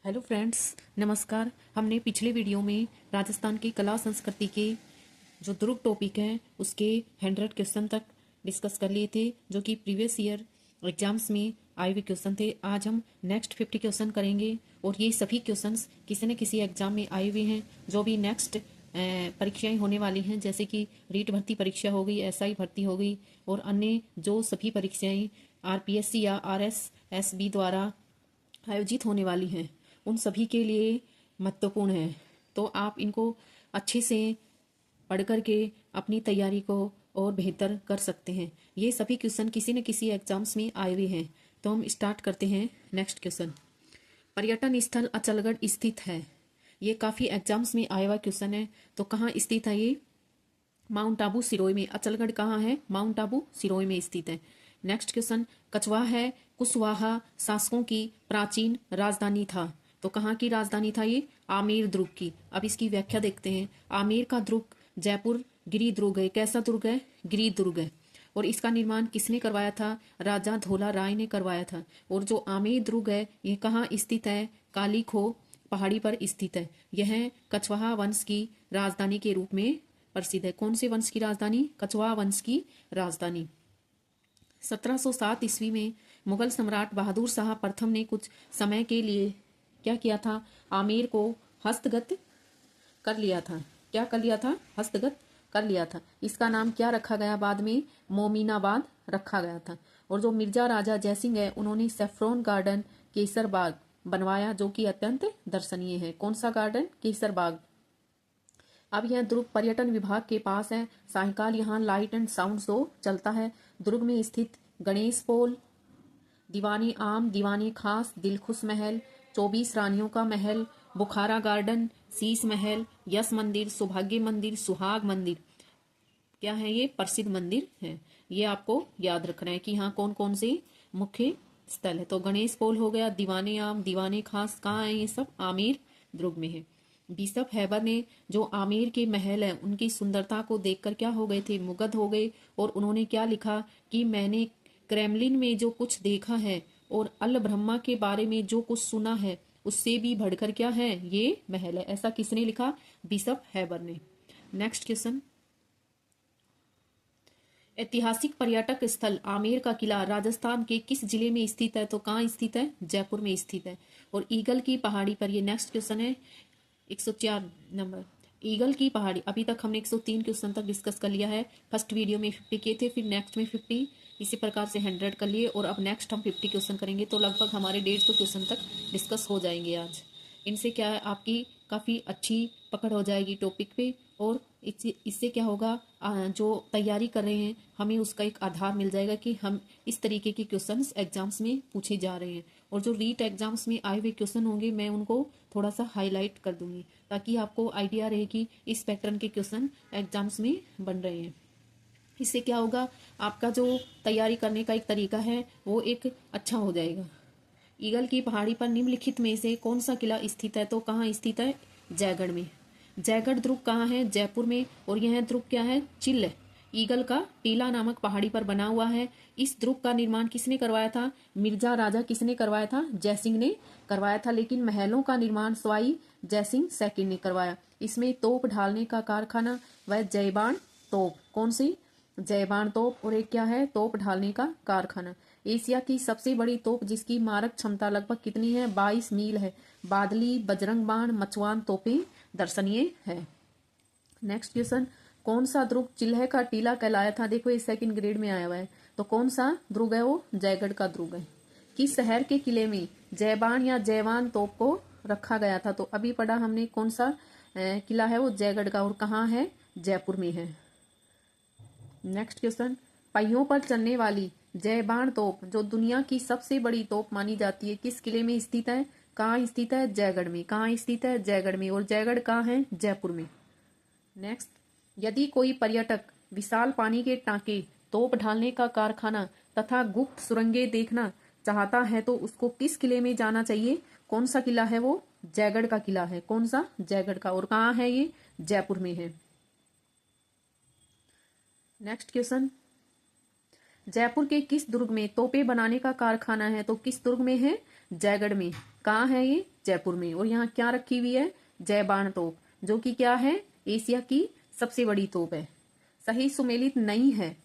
Hello friends, नमस्कार। हमने पिछले वीडियो में राजस्थान की कला संस्कृति के जो दुर्ग टॉपिक है उसके 100 क्वेश्चन तक डिस्कस कर लिए थे, जो कि प्रीवियस ईयर एग्जाम्स में आए हुए क्वेश्चन थे। आज हम नेक्स्ट 50 क्वेश्चन करेंगे और ये सभी क्वेश्चंस किसी न किसी एग्जाम में आए हुए हैं, जो भी नेक्स्ट परीक्षाएं होने वाली हैं, जैसे कि रीट भर्ती परीक्षा हो गई, एसआई भर्ती हो गई और अन्य जो सभी परीक्षाएं आरपीएससी या आरएसएसबी द्वारा आयोजित होने वाली हैं, उन सभी के लिए महत्वपूर्ण है। तो आप इनको अच्छे से पढ़ करके अपनी तैयारी को और बेहतर कर सकते हैं। ये सभी क्वेश्चन किसी न किसी एग्जाम्स में आए हुए हैं। तो हम स्टार्ट करते हैं। नेक्स्ट क्वेश्चन, पर्यटन स्थल अचलगढ़ स्थित है। ये काफ़ी एग्जाम्स में आया हुआ क्वेश्चन है। तो कहाँ स्थित है ये? माउंट आबू सिरोही में। अचलगढ़ कहाँ है? माउंट आबू सिरोही में स्थित है। नेक्स्ट क्वेश्चन, कछवा है कुशवाहा शासकों की प्राचीन राजधानी था। तो कहाँ की राजधानी था ये? आमेर दुर्ग की। अब इसकी व्याख्या देखते हैं। आमेर का दुर्ग जयपुर गिरि दुर्ग है। कैसा दुर्ग है? गिरि दुर्ग है। और इसका निर्माण किसने करवाया था? राजा धोला राय ने करवाया था। और जो आमेर दुर्ग है ये कहाँ स्थित है? काली खो पहाड़ी पर स्थित है। यह कछवाहा वंश की राजधानी के रूप में प्रसिद्ध है। कौन से वंश की राजधानी? कछवाहा वंश की राजधानी। 1707 ईस्वी में मुगल सम्राट बहादुर शाह प्रथम ने कुछ समय के लिए क्या किया था? आमेर को हस्तगत कर लिया था। क्या कर लिया था? हस्तगत कर लिया था। इसका नाम क्या रखा गया? बाद में मोमिनाबाद रखा गया था। और जो मिर्जा राजा जयसिंह है, उन्होंने सेफ्रॉन गार्डन केसर बाग बनवाया, जो कि अत्यंत दर्शनीय है। कौन सा गार्डन? केसर बाग। अब यह दुर्ग पर्यटन विभाग के पास है। सायंकाल यहाँ लाइट एंड साउंड शो चलता है। दुर्ग में स्थित गणेश पोल, दीवानी आम, दीवानी खास, दिलखुश महल, 24 रानियों का महल, बुखारा गार्डन, शीश महल, यश मंदिर, सौभाग्य मंदिर, सुहाग मंदिर, क्या है ये? प्रसिद्ध मंदिर है। ये आपको याद रखना है कि यहाँ कौन कौन से मुख्य स्थल है। तो गणेश पोल हो गया, दीवाने आम, दीवाने खास, कहाँ है ये सब? आमेर दुर्ग में है। बिशप हैबर ने जो आमेर के महल है उनकी सुंदरता को देखकर क्या हो गए थे? मुग्ध हो गए। और उन्होंने क्या लिखा कि मैंने क्रेमलिन में जो कुछ देखा है और अल ब्रह्मा के बारे में जो कुछ सुना है, उससे भी बढ़कर क्या है? ये महल है। ऐसा किसने लिखा? बिशप हैबर ने। नेक्स्ट क्वेश्चन, ऐतिहासिक पर्यटक स्थल आमेर का किला राजस्थान के किस जिले में स्थित है? तो कहाँ स्थित है? जयपुर में स्थित है। और ईगल की पहाड़ी पर, ये नेक्स्ट क्वेश्चन है 104 नंबर। ईगल की पहाड़ी, अभी तक हमने 103 क्वेश्चन तक डिस्कस कर लिया है। फर्स्ट वीडियो में 50 किए थे, फिर नेक्स्ट में 50, इसी प्रकार से 100 कर लिए और अब नेक्स्ट हम 50 क्वेश्चन करेंगे। तो लगभग हमारे 150 क्वेश्चन तक डिस्कस हो जाएंगे आज। इनसे क्या है, आपकी काफ़ी अच्छी पकड़ हो जाएगी टॉपिक पे। और इससे क्या होगा, जो तैयारी कर रहे हैं हमें उसका एक आधार मिल जाएगा कि हम इस तरीके के क्वेश्चंस एग्जाम्स में पूछे जा रहे हैं। और जो रीट एग्जाम्स में आए हुए क्वेश्चन होंगे मैं उनको थोड़ा सा हाईलाइट कर दूंगी, ताकि आपको आइडिया रहे कि इस पैटर्न के क्वेश्चन एग्जाम्स में बन रहे हैं। इससे क्या होगा, आपका जो तैयारी करने का एक तरीका है वो एक अच्छा हो जाएगा। ईगल की पहाड़ी पर निम्नलिखित में से कौन सा किला स्थित है? तो कहाँ स्थित है? जयगढ़ में। जयगढ़ दुर्ग कहाँ है? जयपुर में। और यह दुर्ग क्या है? चिल्ल ईगल का टीला नामक पहाड़ी पर बना हुआ है। इस दुर्ग का निर्माण किसने करवाया था? मिर्जा राजा किसने करवाया था? जयसिंह ने करवाया था। लेकिन महलों का निर्माण सवाई जयसिंह सेकंड ने करवाया। इसमें तोप ढालने का कारखाना व जयबान तोप, कौन सी? जयबान तोप। और एक क्या है? तोप ढालने का कारखाना। एशिया की सबसे बड़ी तोप जिसकी मारक क्षमता लगभग कितनी है? 22 मील है। बादली, बजरंग बाण, मचवान तोपें दर्शनीय है। नेक्स्ट क्वेश्चन, कौन सा दुर्ग चिल्ह का टीला कहलाया था? देखो ये सेकंड ग्रेड में आया हुआ है। तो कौन सा दुर्ग है वो? जयगढ़ का दुर्ग है। किस शहर के किले में जयबान या जयवान तोप को रखा गया था? तो अभी पढ़ा हमने कौन सा किला है वो? जयगढ़ का। और कहाँ है? जयपुर में है। नेक्स्ट क्वेश्चन, पहियों पर चलने वाली जयबान तोप जो दुनिया की सबसे बड़ी तोप मानी जाती है, किस किले में स्थित है? कहाँ स्थित है? जयगढ़ में। कहाँ स्थित है? जयगढ़ में। और जयगढ़ कहाँ है? जयपुर में। नेक्स्ट, यदि कोई पर्यटक विशाल पानी के टांके, तोप ढालने का कारखाना तथा गुप्त सुरंगें देखना चाहता है तो उसको किस किले में जाना चाहिए? कौन सा किला है वो? जयगढ़ का किला है। कौन सा? जयगढ़ का। और कहाँ है ये? जयपुर में है। नेक्स्ट क्वेश्चन, जयपुर के किस दुर्ग में तोपे बनाने का कारखाना है? तो किस दुर्ग में है? जयगढ़ में। कहाँ है ये? जयपुर में। और यहाँ क्या रखी हुई है? जय बाण तोप, जो कि क्या है? एशिया की सबसे बड़ी तोप है। सही सुमेलित नहीं है।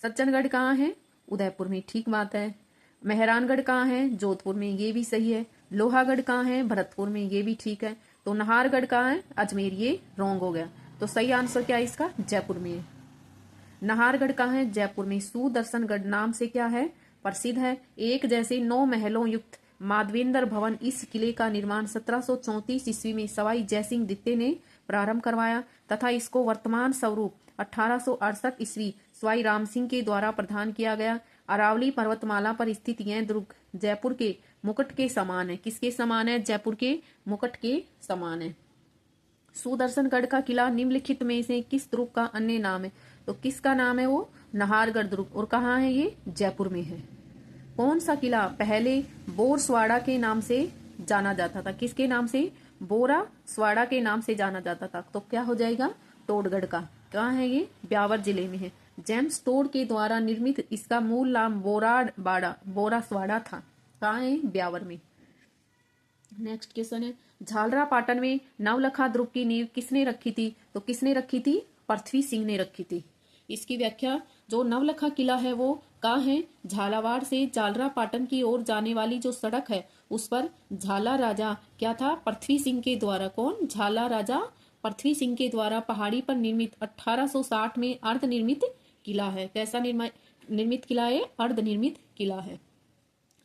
सज्जनगढ़ कहाँ है? उदयपुर में। ठीक बात है। मेहरानगढ़ कहाँ है? जोधपुर में। ये भी सही है। लोहागढ़ कहाँ है? भरतपुर में। ये भी ठीक है। तो नाहरगढ़ कहाँ है? अजमेर। ये रॉन्ग हो गया। तो सही आंसर क्या है इसका? जयपुर में है। नाहरगढ़ कहाँ है? जयपुर में। सुदर्शनगढ़ नाम से क्या है? प्रसिद्ध है। एक जैसे 9 महलों युक्त माधवेंद्र भवन, इस किले का निर्माण 1734 ईस्वी में सवाई जयसिंह द्वितीय ने प्रारंभ करवाया तथा इसको वर्तमान स्वरूप 1868 ईस्वी सवाई राम सिंह के द्वारा प्रदान किया गया। अरावली पर्वतमाला पर स्थित यह दुर्ग जयपुर के मुकुट के समान है। किसके समान है? जयपुर के मुकुट के समान है। सुदर्शनगढ़ का किला निम्नलिखित में से किस दुर्ग का अन्य नाम है? तो किसका नाम है वो? नाहरगढ़ दुर्ग। और कहाँ है ये? जयपुर में है। कौन सा किला पहले बोरसवाड़ा के नाम से जाना जाता था? किसके नाम से? बोरासवाड़ा के नाम से जाना जाता था। तो क्या हो जाएगा? टोडगढ़ का। कहाँ है ये? ब्यावर जिले में है। जेम्स टोड के द्वारा निर्मित इसका मूल नाम बोरासवाड़ा था। कहाँ है? ब्यावर में। नेक्स्ट क्वेश्चन है, झालरा पाटन में नवलखा दुर्ग की नींव किसने रखी थी? तो किसने रखी थी? पृथ्वी सिंह ने रखी थी। इसकी व्याख्या, जो नवलखा किला है वो कहाँ है? झालावाड़ से झालरा पाटन की ओर जाने वाली जो सड़क है उस पर झाला राजा क्या था? पृथ्वी सिंह के द्वारा। कौन? झाला राजा पृथ्वी सिंह के द्वारा पहाड़ी पर निर्मित 1860 में अर्धनिर्मित किला है। कैसा निर्मित किला है? अर्धनिर्मित किला है।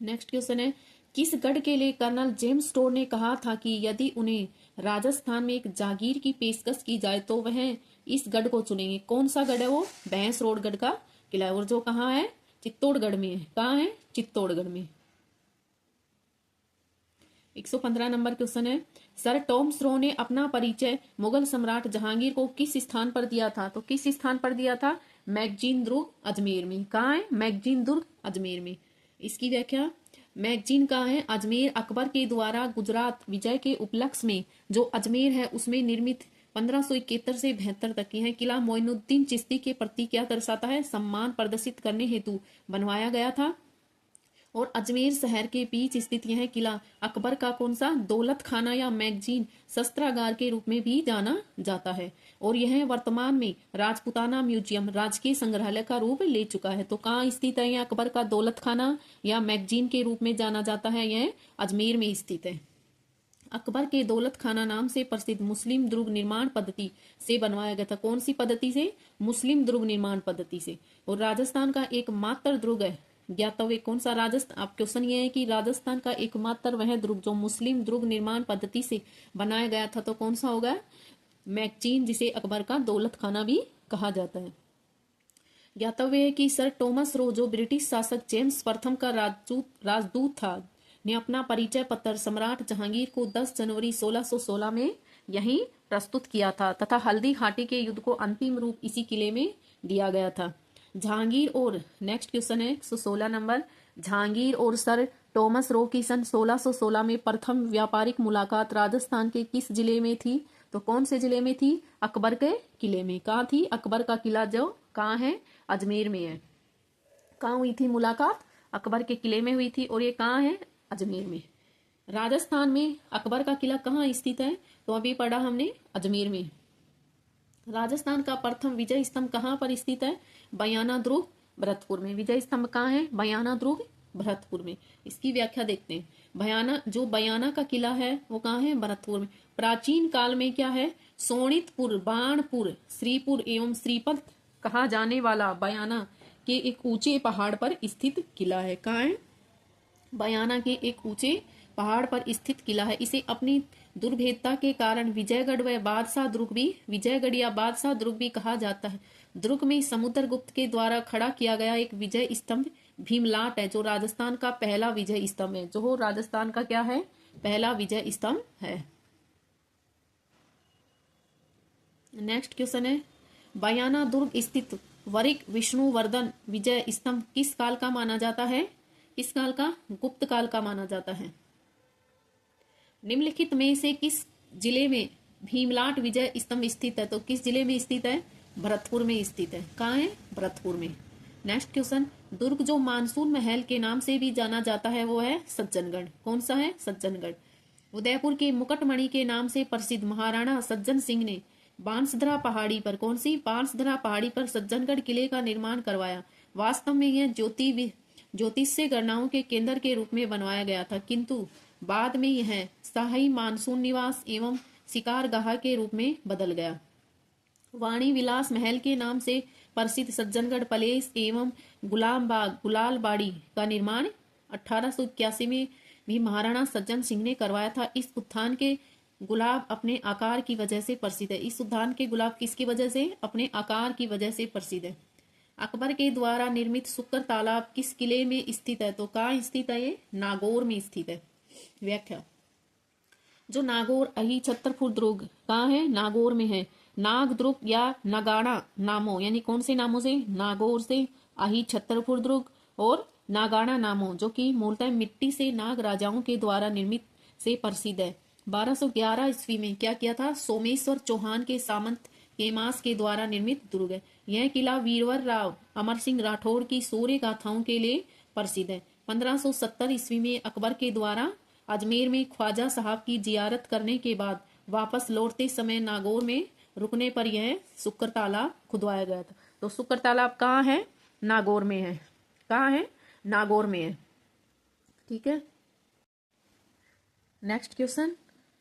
नेक्स्ट क्वेश्चन है, किस गढ़ के लिए कर्नल जेम्स टोड ने कहा था कि यदि उन्हें राजस्थान में एक जागीर की पेशकश की जाए तो वह इस गढ़ को चुनेंगे? कौन सा गढ़ है वो? भैंसरोड का किला है। और जो कहाँ है? चित्तौड़गढ़ में है। कहाँ है? चित्तौड़गढ़ में। 115 नंबर क्वेश्चन है, सर टॉमस रो ने अपना परिचय मुगल सम्राट जहांगीर को किस स्थान पर दिया था? तो किस स्थान पर दिया था? मैगजीन दुर्ग अजमेर में। कहाँ है? मैगजीन दुर्ग अजमेर में। इसकी व्याख्या, मैगजीन कहाँ है? अजमेर अकबर के द्वारा गुजरात विजय के उपलक्ष्य में जो अजमेर है उसमें निर्मित 1571 से 72 तक की है किला मोइनुद्दीन चिश्ती के प्रति क्या दर्शाता है? सम्मान प्रदर्शित करने हेतु बनवाया गया था। और अजमेर शहर के बीच स्थित यह किला अकबर का कौन सा? दौलत खाना या मैगजीन शस्त्रागार के रूप में भी जाना जाता है। और यह वर्तमान में राजपुताना म्यूजियम राजकीय संग्रहालय का रूप ले चुका है। तो कहाँ स्थित है यह अकबर का दौलत खाना या मैगजीन के रूप में जाना जाता है? यह अजमेर में स्थित है। अकबर के दौलत खाना नाम से प्रसिद्ध मुस्लिम दुर्ग निर्माण पद्धति से बनवाया गया था। कौन सी पद्धति से? मुस्लिम दुर्ग निर्माण पद्धति से। और राजस्थान का एकमात्र दुर्ग है ज्ञातव्य कौन सा? राजस्थान। आप क्वेश्चन ये है कि राजस्थान का एकमात्र वह दुर्ग जो मुस्लिम दुर्ग निर्माण पद्धति से बनाया गया था, तो कौन सा होगा? मैगजीन, जिसे अकबर का दौलत खाना भी कहा जाता है। ज्ञातव्य है कि सर टॉमस रो जो ब्रिटिश शासक जेम्स प्रथम का राजदूत था ने अपना परिचय पत्र सम्राट जहांगीर को 10 जनवरी 1616 में यहीं प्रस्तुत किया था तथा हल्दी घाटी के युद्ध को अंतिम रूप इसी किले में दिया गया था। जहांगीर और नेक्स्ट क्वेश्चन है 116 नंबर, जहांगीर और सर टॉमस रो की सन 1616 में प्रथम व्यापारिक मुलाकात राजस्थान के किस जिले में थी? तो कौन से जिले में थी? अकबर के किले में। कहाँ थी? अकबर का किला जो कहाँ है? अजमेर में है। कहाँ हुई थी मुलाकात? अकबर के किले में हुई थी। और ये कहाँ है? अजमेर में। राजस्थान में अकबर का किला कहाँ स्थित है? तो अभी पढ़ा हमने अजमेर में। राजस्थान का प्रथम विजय स्तंभ कहाँ पर स्थित है? बयाना दुर्ग भरतपुर में। विजय स्तंभ कहाँ है? बयाना दुर्ग भरतपुर में। इसकी व्याख्या देखते हैं। बयाना का किला है वो कहाँ है? भरतपुर में। प्राचीन काल में क्या है? सोनितपुर, बाणपुर, श्रीपुर एवं श्रीपद कहा जाने वाला बयाना के एक ऊंचे पहाड़ पर स्थित किला है। कहाँ है? बयाना के एक ऊंचे पहाड़ पर स्थित किला है। इसे अपनी दुर्भेद्यता के कारण विजयगढ़ व बादशाह दुर्ग भी, विजयगढ़ या बादशाह दुर्ग भी कहा जाता है। दुर्ग में समुद्रगुप्त के द्वारा खड़ा किया गया एक विजय स्तंभ भीमलाट है जो राजस्थान का पहला विजय स्तंभ है। जो राजस्थान का क्या है? पहला विजय स्तंभ है। नेक्स्ट क्वेश्चन है, बयाना दुर्ग स्थित वरिक विष्णुवर्धन विजय स्तंभ किस काल का माना जाता है? किस काल का? गुप्त काल का माना जाता है। निम्नलिखित में से किस जिले में भीमलाट विजय स्तंभ स्थित है? तो किस जिले में स्थित है? भरतपुर में स्थित है। कहाँ है? भरतपुर में। नेक्स्ट क्वेश्चन, दुर्ग जो मानसून महल के नाम से भी जाना जाता है वो है सज्जनगढ़। कौन सा है? सज्जनगढ़। उदयपुर के मुकुटमणि के नाम से प्रसिद्ध महाराणा सज्जन सिंह ने बांसदरा पहाड़ी पर, कौन सी? बांसदरा पहाड़ी पर सज्जनगढ़ किले का निर्माण करवाया। वास्तव में यह ज्योतिषीय गणनाओं के केंद्र के रूप में बनवाया गया था, किंतु बाद में यह शाही मानसून निवास एवं शिकारगाह के रूप में बदल गया। वाणी विलास महल के नाम से प्रसिद्ध सज्जनगढ़ पैलेस एवं गुलालबाड़ी का निर्माण 1881 में भी महाराणा सज्जन सिंह ने करवाया था। इस उद्यान के गुलाब अपने आकार की वजह से प्रसिद्ध है। इस उद्यान के गुलाब किसकी वजह से? अपने आकार की वजह से प्रसिद्ध है। अकबर के द्वारा निर्मित शुक्र तालाब किस किले में स्थित है? तो कहाँ स्थित है? ये नागौर में स्थित है। व्याख्या, जो नागौर अही छतरपुर दुर्ग कहाँ है? नागौर में है। नागदुर्ग या नगाड़ा नामों, यानी कौन से नामों से? नागौर से, अही छतरपुर दुर्ग और नागाड़ा नामों, जो कि मूलतः मिट्टी से नाग राजाओं के द्वारा निर्मित से प्रसिद्ध है। 1211 ईस्वी में क्या किया था? सोमेश्वर चौहान के सामंत केमास के द्वारा निर्मित दुर्ग है। यह किला वीरवर राव अमर सिंह राठौड़ की शौर्य गाथाओं के लिए प्रसिद्ध है। 1570 ईस्वी में अकबर के द्वारा अजमेर में ख्वाजा साहब की जियारत करने के बाद वापस लौटते समय नागौर में रुकने पर यह शुक्र तालाब खुदवाया गया था। तो शुक्र तालाब कहाँ है? नागौर में है। कहाँ है? नागौर में है। ठीक है। नेक्स्ट क्वेश्चन,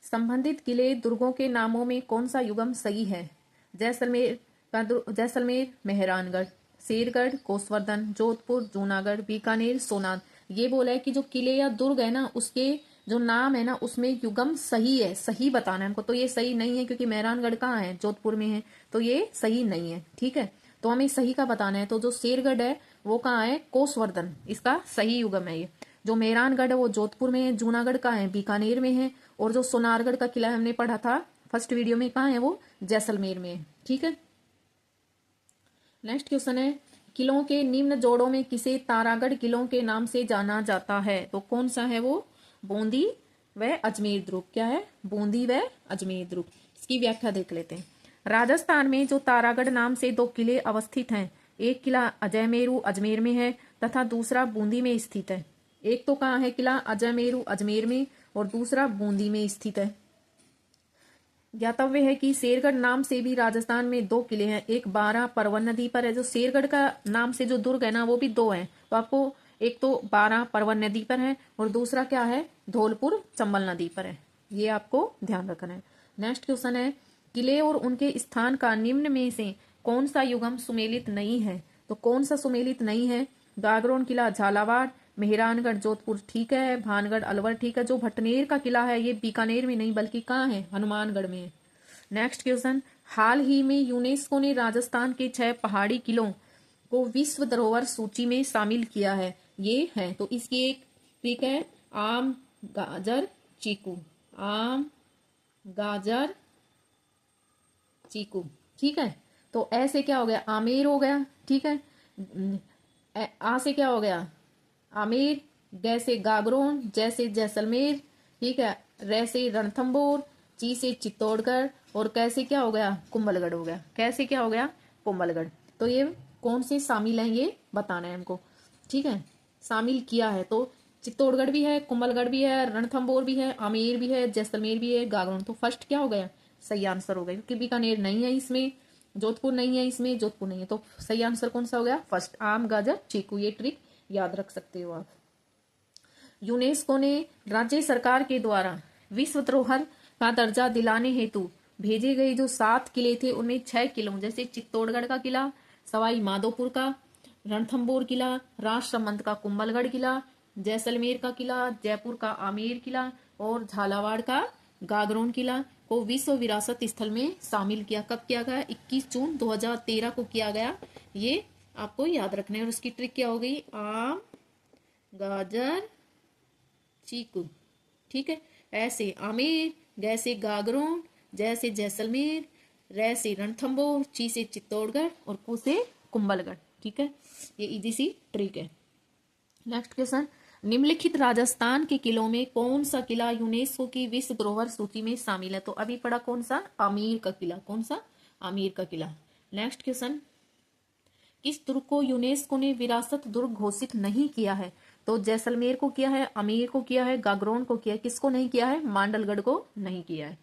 संबंधित किले दुर्गों के नामों में कौन सा युगम सही है? जैसलमेर मेहरानगढ़, शेरगढ़ कोसवर्धन, जोधपुर जूनागढ़, बीकानेर सोनार। ये बोला है कि जो किले या दुर्ग है ना, उसके जो नाम है ना, उसमें युगम सही है, सही बताना है हमको। तो ये सही नहीं है क्योंकि मेहरानगढ़ कहाँ है? जोधपुर में है, तो ये सही नहीं है। ठीक है, तो हमें सही का बताना है। तो जो शेरगढ़ है वो कहाँ है? कोसवर्धन, इसका सही युगम है ये। जो मेहरानगढ़ है वो जोधपुर में है, जूनागढ़ का है बीकानेर में है, और जो सोनारगढ़ का किला हमने पढ़ा था फर्स्ट वीडियो में, कहाँ है? वो जैसलमेर में है। ठीक है। नेक्स्ट क्वेश्चन है, किलों के निम्न जोड़ों में किसे तारागढ़ किलों के नाम से जाना जाता है? तो कौन सा है वो? बूंदी व अजमेर दुर्ग। क्या है? बूंदी व अजमेर दुर्ग। इसकी व्याख्या देख लेते हैं। राजस्थान में जो तारागढ़ नाम से 2 किले अवस्थित हैं, एक किला अजयमेरू अजमेर में है तथा दूसरा बूंदी में स्थित है। एक तो कहाँ है किला? अजयमेरू अजमेर में, और दूसरा बूंदी में स्थित है। ज्ञातव्य है कि शेरगढ़ नाम से भी राजस्थान में 2 किले हैं। एक 12 परवन नदी पर है। जो शेरगढ़ का नाम से जो दुर्ग है ना, वो भी 2 हैं। तो आपको एक तो 12 परवन नदी पर है और दूसरा क्या है? धौलपुर चंबल नदी पर है। ये आपको ध्यान रखना है। नेक्स्ट क्वेश्चन है, किले और उनके स्थान का निम्न में से कौन सा युगम सुमेलित नहीं है? तो कौन सा सुमेलित नहीं है? गागरोन किला झालावाड़, मेहरानगढ़ जोधपुर ठीक है, भानगढ़ अलवर ठीक है। जो भटनेर का किला है ये बीकानेर में नहीं बल्कि कहाँ है? हनुमानगढ़ में है। नेक्स्ट क्वेश्चन, हाल ही में यूनेस्को ने राजस्थान के 6 पहाड़ी किलों को विश्व धरोहर सूची में शामिल किया है। ये है, तो इसकी एक ट्रिक है, आम गाजर चीकू। आम गाजर चीकू। ठीक है, तो ऐसे क्या हो गया? आमेर हो गया। ठीक है, आ से क्या हो गया? आमेर, ग से गागरोन, जैसे जैसलमेर, ठीक है, रे से रणथंबोर, ची से चित्तौड़गढ़, और कैसे क्या हो गया? कुंभलगढ़ हो गया। कैसे क्या हो गया? कुंभलगढ़। तो ये कौन से शामिल हैं ये बताना है हमको। ठीक है, शामिल किया है तो चित्तौड़गढ़ भी है, कुंभलगढ़ भी है, रणथंबोर भी है, आमेर भी है, जैसलमेर भी है, गागरोन। तो फर्स्ट क्या हो गया? सही आंसर हो गया, क्योंकि बीकानेर नहीं है इसमें, जोधपुर नहीं है इसमें, जोधपुर नहीं है, तो सही आंसर कौन सा हो गया? फर्स्ट, आम गाजर चीकू। ये ट्रिक याद रख सकते हो आप। यूनेस्को ने राज्य सरकार के द्वारा विश्व धरोहर का दर्जा दिलाने हेतु भेजे गए जो 7 किले थे, उनमें 6 किलों, जैसे चित्तौड़गढ़ का किला, सवाई माधोपुर का रणथंबोर किला, राजसमंद का कुंभलगढ़ किला, जैसलमेर का किला, जयपुर का आमेर किला और झालावाड़ का गागरोन किला को विश्व विरासत स्थल में शामिल किया। कब किया गया? 21 जून 2013 को किया गया। ये आपको याद रखना है। और उसकी ट्रिक क्या हो गई? आम गाजर चीकू। ठीक है, ऐसे आमेर, गैसे गागरोन, जैसे जैसलमेर, रै से रणथंबोर, ची से चित्तौड़गढ़ और कु से कुंभलगढ़। ठीक है, ये इजी सी ट्रिक है। नेक्स्ट क्वेश्चन, निम्नलिखित राजस्थान के किलों में कौन सा किला यूनेस्को की विश्व धरोहर सूची में शामिल है? तो अभी पढ़ा कौन सा? आमेर का किला। कौन सा? आमेर का किला। नेक्स्ट क्वेश्चन, किस दुर्ग को यूनेस्को ने विरासत दुर्ग घोषित नहीं किया है? तो जैसलमेर को किया है, अमेर को किया है, गागरोन को किया है, किसको नहीं किया है? मांडलगढ़ को नहीं किया है।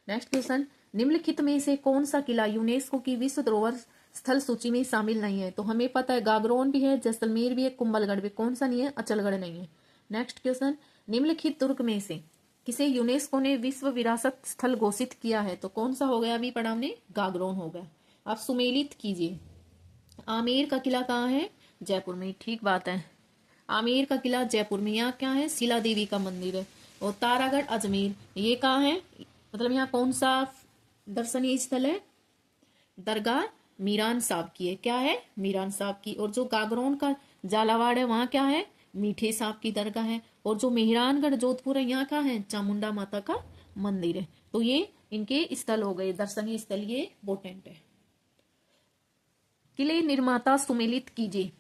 नेक्स्ट क्वेश्चन, निम्नलिखित में से कौन सा किला यूनेस्को की विश्व धरोहर स्थल सूची में शामिल नहीं है? तो हमें पता है गागरोन भी है, जैसलमेर भी है, कुंभलगढ़ भी, कौन सा नहीं है? अचलगढ़ नहीं है। नेक्स्ट क्वेश्चन, निम्नलिखित दुर्ग में से किसे यूनेस्को ने विश्व विरासत स्थल घोषित किया है? तो कौन सा हो गया? अभी पढ़ा हमने, गागरोन हो गया। आप सुमेलित कीजिए। आमेर का किला कहाँ है? जयपुर में। ठीक बात है, आमेर का किला जयपुर में। यहाँ क्या है? शिला देवी का मंदिर है। और तारागढ़ अजमेर, ये कहाँ है? मतलब यहाँ कौन सा दर्शनीय स्थल है? दरगाह मीरान साहब की है। क्या है? मीरान साहब की। और जो गागरोन का झालावाड़ है, वहाँ क्या है? मीठे साहब की दरगाह है। और जो मेहरानगढ़ जोधपुर है, यहाँ का है? चामुंडा माता का मंदिर है। तो ये इनके स्थल हो गए, दर्शनीय स्थल, ये इंपॉर्टेंट है। किले निर्माता सुमेलित कीजिए।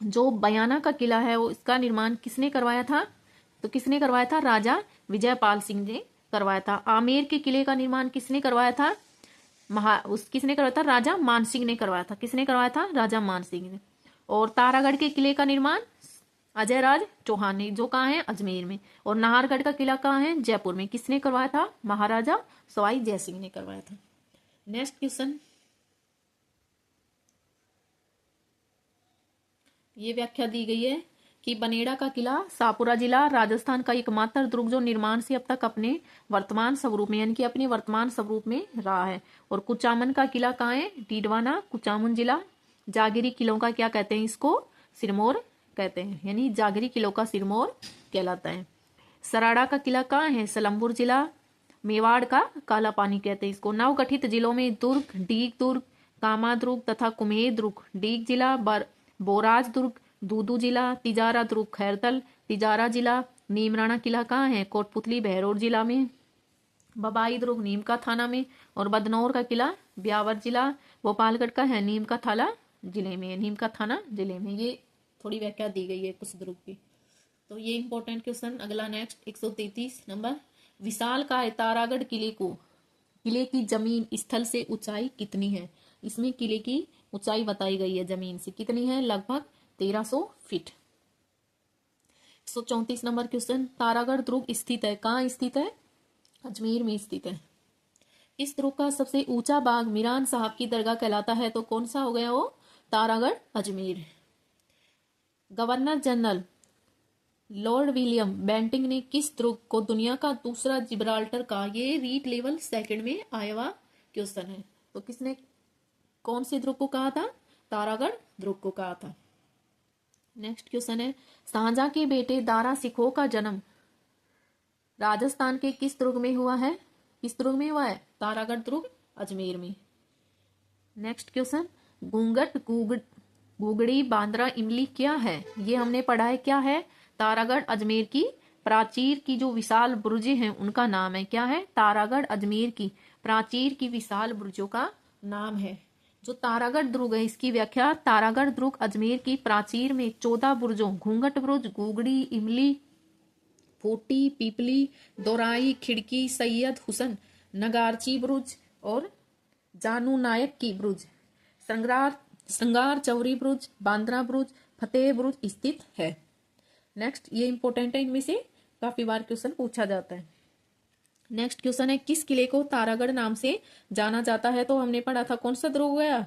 जो बयाना का किला है, वो इसका निर्माण किसने करवाया था? तो किसने करवाया था? राजा विजयपाल सिंह ने करवाया था। आमेर के किले का निर्माण किसने करवाया था? किसने करवाया था? राजा मानसिंह ने करवाया था। किसने करवाया था? राजा मानसिंह ने। और तारागढ़ के किले का निर्माण अजय राज चौहान ने, जो कहाँ है? अजमेर में। और नाहरगढ़ का किला कहाँ है? जयपुर में। किसने करवाया था? महाराजा सवाई जयसिंह ने करवाया था। नेक्स्ट क्वेश्चन, ये व्याख्या दी गई है कि बनेड़ा का किला शाहपुरा जिला राजस्थान का एकमात्र दुर्ग जो निर्माण से अब तक अपने वर्तमान स्वरूप में, यानी कि अपने वर्तमान स्वरूप में रहा है। और कुचामन का किला कहाँ है? डीडवाना, कुचामन जिला। जागिरी किलों का क्या कहते हैं? इसको सिरमौर कहते हैं, यानी जागिरी किलों का सिरमौर कहलाता है। सराड़ा का किला कहाँ है? सलमपुर जिला। मेवाड़ का काला पानी कहते हैं इसको। नवगठित जिलों में दुर्ग, डीग दुर्ग, कामा दुर्ग तथा कुम्हेर दुर्ग। डीग जिला बोराज दुर्ग, दूदू जिला। तिजारा दुर्ग खैरतल, तिजारा जिला। नीमराणा किला कहाँ है? कोटपुतली बहरौर जिला में। बबाई दुर्ग नीम का थाना में। और बदनौर का किला ब्यावर जिला। भोपालगढ़ का है नीम का थाना जिले में, नीम का थाना जिले में। ये थोड़ी व्याख्या दी गई है कुछ दुर्ग की। तो ये इंपॉर्टेंट क्वेश्चन। अगला नेक्स्ट 133 नंबर, विशाल का तारागढ़ किले की जमीन स्थल से ऊंचाई कितनी है? इसमें किले की ऊंचाई बताई गई है जमीन से, कितनी है? लगभग 1300 फीट। 134 नंबर क्वेश्चन, तारागढ़ दुर्ग स्थित है, कहाँ स्थित है? अजमेर में स्थित है। इस दुर्ग का सबसे ऊंचा बाग मीरान साहब की दरगाह कहलाता है। तो कौन सा हो गया वो? Taragarh Ajmer. Governor general Lord William Bentinck ने किस दुर्ग को दुनिया का दूसरा जिब्राल्टर कहा? ये रीट लेवल सेकंड में आया हुआ क्वेश्चन है। तो किसने कौन से दुर्ग को कहा था? तारागढ़ दुर्ग को कहा था। नेक्स्ट क्वेश्चन है, शाहजहां के बेटे दारा सिकोह का जन्म राजस्थान के किस दुर्ग में हुआ है? किस दुर्ग में हुआ है? तारागढ़ दुर्ग अजमेर में। नेक्स्ट क्वेश्चन, घूंघट गुगड़ी बांद्रा इमली क्या है? ये हमने पढ़ा है, क्या है? तारागढ़ अजमेर की प्राचीर की जो विशाल बुर्जें हैं उनका नाम है। क्या है? तारागढ़ अजमेर की प्राचीर की विशाल बुर्जों का नाम है। जो तारागढ़ दुर्ग है, इसकी व्याख्या, तारागढ़ दुर्ग अजमेर की प्राचीर में 14 बुर्जों घूंघट बुर्ज, गुगड़ी, इमली, फोटी, पीपली, दोराई, खिड़की, सैयद हुसन, नगारची बुर्ज और जानू नायक की बुर्ज, श्रृंगार चौरी बुर्ज, बांद्रा बुर्ज, फतेह बुर्ज स्थित है। नेक्स्ट, ये इंपॉर्टेंट है, इनमें से काफी बार क्वेश्चन पूछा जाता है। नेक्स्ट क्वेश्चन है, किस किले को तारागढ़ नाम से जाना जाता है? तो हमने पढ़ा था, कौन सा दुर्ग गया?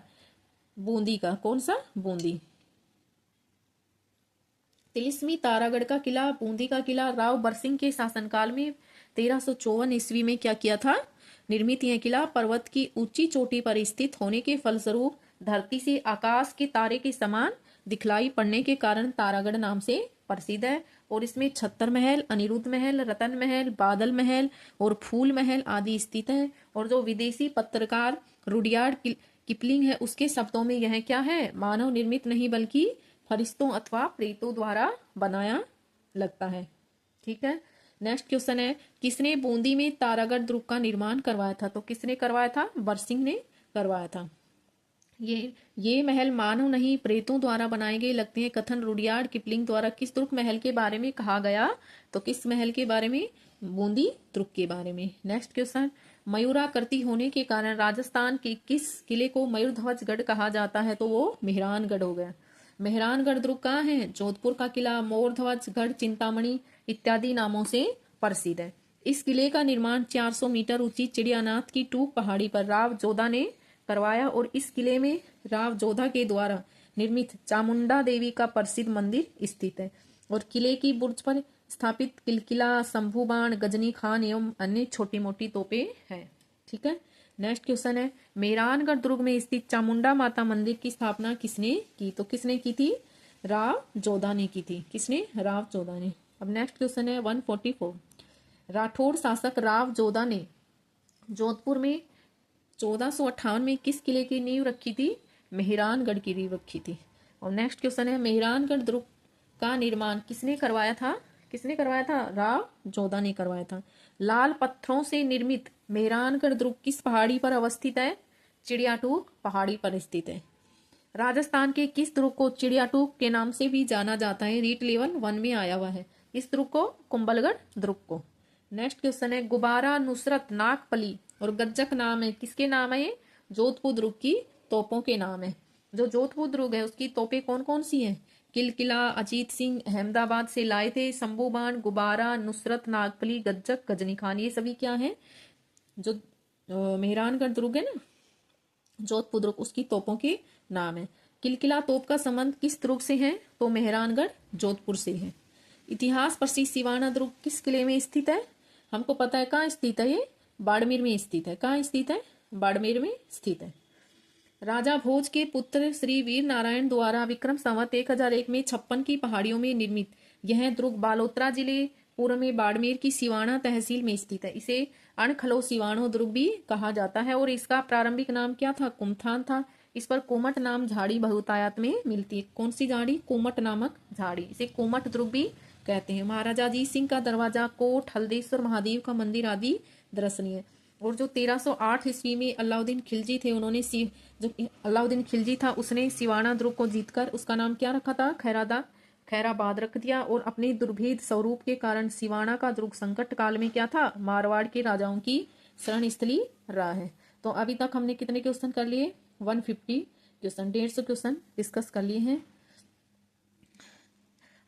बूंदी का। कौन सा? बूंदी। तिलिस्मी तारागढ़ का किला, बूंदी का किला राव बरसिंह के शासनकाल में 1354 ईस्वी में क्या किया था? निर्मित। यह किला पर्वत की ऊंची चोटी पर स्थित होने के फलस्वरूप धरती से आकाश के तारे के समान दिखलाई पड़ने के कारण तारागढ़ नाम से प्रसिद्ध है। और इसमें छत्तर महल, अनिरुद्ध महल, रतन महल, बादल महल और फूल महल आदि स्थित है। और जो विदेशी पत्रकार रुडयार्ड किपलिंग है, उसके शब्दों में यह क्या है? मानव निर्मित नहीं बल्कि फरिश्तों अथवा प्रेतों द्वारा बनाया लगता है। ठीक है। नेक्स्ट क्वेश्चन है, किसने बूंदी में तारागढ़ दुर्ग का निर्माण करवाया था? तो किसने करवाया था? बरसिंह ने करवाया था। ये महल मानव नहीं प्रेतों द्वारा बनाए गए लगते हैं। कथन रुडयार्ड किपलिंग द्वारा किस दुर्ग महल के बारे में कहा गया? तो किस महल के बारे में? बूंदी दुर्ग के बारे में। नेक्स्ट क्वेश्चन, मयूराकृति होने के कारण राजस्थान के किस किले को मयूरध्वज गढ़ कहा जाता है? तो वो मेहरानगढ़ हो गया। मेहरानगढ़ दुर्ग कहाँ है? जोधपुर का किला मोरध्वज गढ़ चिंतामणि इत्यादि नामों से प्रसिद्ध है। इस किले का निर्माण 400 मीटर ऊंची चिड़ियानाथ की टूक पहाड़ी पर राव जोधा ने करवाया और इस किले में राव जोधा के द्वारा निर्मित चामुंडा देवी का प्रसिद्ध मंदिर स्थित है और किले की बुर्ज पर स्थापित किलकिला, शंभुबाण, गजनी खान एवं अन्य छोटी मोटी तोपें हैं। ठीक है। नेक्स्ट क्वेश्चन है, मेहरानगढ़ दुर्ग में स्थित चामुंडा माता मंदिर की स्थापना किसने की? तो किसने की थी? राव जोधा ने की थी। किसने? राव जोधा ने। अब नेक्स्ट क्वेश्चन है 144, राठौड़ शासक राव जोधा ने जोधपुर में 1458 में किस किले की नींव रखी थी? मेहरानगढ़ की नींव रखी थी। और नेक्स्ट क्वेश्चन है, मेहरानगढ़ दुर्ग का निर्माण किसने करवाया था? किसने करवाया था? राव जोधा ने करवाया था। लाल पत्थरों से निर्मित मेहरानगढ़ दुर्ग किस पहाड़ी पर अवस्थित है? चिड़ियाटूक पहाड़ी पर स्थित है। राजस्थान के किस दुर्ग को चिड़ियाटूक के नाम से भी जाना जाता है? रीट लेवल 1 में आया हुआ है। इस दुर्ग को कुंभलगढ़ दुर्ग को। नेक्स्ट क्वेश्चन है, गुबारा, नुसरत, नागपली और गज्जक नाम है किसके नाम है? ये जोधपुर दुर्ग की तोपों के नाम है। जो जोधपुर दुर्ग है उसकी तोपें कौन कौन सी हैं? किलकिला अजीत सिंह अहमदाबाद से लाए थे, शंभुबाण, गुबारा, नुसरत, नागपली, गज्जक, गजनी खान, ये सभी क्या है? जो मेहरानगढ़ दुर्ग है ना, जोधपुर दुर्ग, उसकी तोपों के नाम है। किलकिला तोप का संबंध किस दुर्ग से है? तो मेहरानगढ़ जोधपुर से है। इतिहास प्रसिद्ध सिवाना दुर्ग किस किले में स्थित है? हमको पता है कहाँ स्थित है, ये बाड़मेर में स्थित है। कहाँ स्थित है? बाड़मेर में स्थित है। राजा भोज के पुत्र श्री वीर नारायण द्वारा विक्रम संवत 1001 में 56 की पहाड़ियों में निर्मित यह दुर्ग बालोतरा जिले पूर्व में बाड़मेर की सिवाना तहसील में स्थित है। इसे अणखलो सिवानो दुर्ग भी कहा जाता है और इसका प्रारंभिक नाम क्या था? कुमथान था। इस पर कोमट नाम झाड़ी बहुतायत में मिलती है। कौन सी झाड़ी? कोमट नामक झाड़ी, इसे कोमट दुर्ग भी कहते हैं। महाराजा अजीत सिंह का दरवाजा, कोट, हल्देश्वर महादेव का मंदिर आदि दर्शनीय। और जो 1308 ईस्वी में अलाउद्दीन खिलजी थे, उन्होंने जो अलाउद्दीन खिलजी था उसने सिवाना दुर्ग को जीतकर उसका नाम क्या रखा था? खैराबाद रख दिया। और अपने दुर्भेद स्वरूप के कारण सिवाना का दुर्ग संकट काल में क्या था? मारवाड़ के राजाओं की शरण स्थली रहा है। तो अभी तक हमने कितने क्वेश्चन कर लिए? 150 क्वेश्चन, 150 क्वेश्चन डिस्कस कर लिए हैं।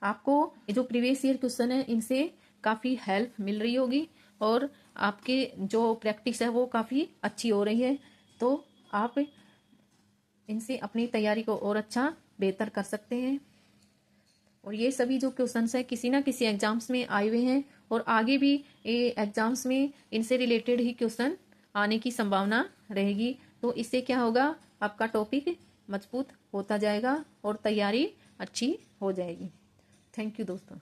आपको जो प्रीवियस ईयर क्वेश्चन है इनसे काफ़ी हेल्प मिल रही होगी और आपके जो प्रैक्टिस है वो काफ़ी अच्छी हो रही है। तो आप इनसे अपनी तैयारी को और अच्छा बेहतर कर सकते हैं। और ये सभी जो क्वेश्चंस हैं किसी ना किसी एग्जाम्स में आए हुए हैं और आगे भी ये एग्जाम्स में इनसे रिलेटेड ही क्वेश्चन आने की संभावना रहेगी। तो इससे क्या होगा? आपका टॉपिक मजबूत होता जाएगा और तैयारी अच्छी हो जाएगी। थैंक यू दोस्तों।